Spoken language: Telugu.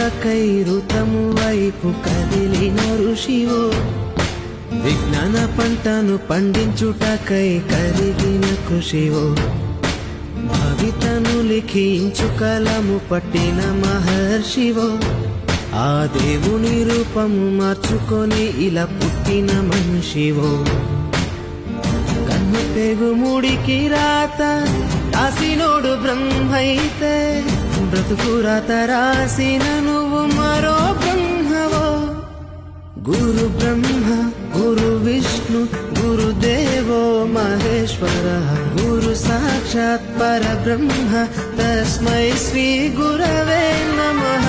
పండించుటకై ఋతము వైపు కదిలిన ఋషివో, విజ్ఞాన పంటను పండించుటకై కరిగిన కృషివో, భవితను లిఖించు కలము పట్టిన మహర్షివో, ఆ దేవుని రూపము మార్చుకొని ఇలా పుట్టిన మనిషివో. కన్ను తెగు ముడికి రాత రాసినోడు బ్రహ్మైతే, బ్రతుకు రాత రాసిన నువ్వు మరో బ్రహ్మవో. గురు బ్రహ్మ గురు విష్ణు గురుదేవో మహేశ్వర, గురు సాక్షాత్ పరబ్రహ్మ తస్మై శ్రీ గురవే నమః.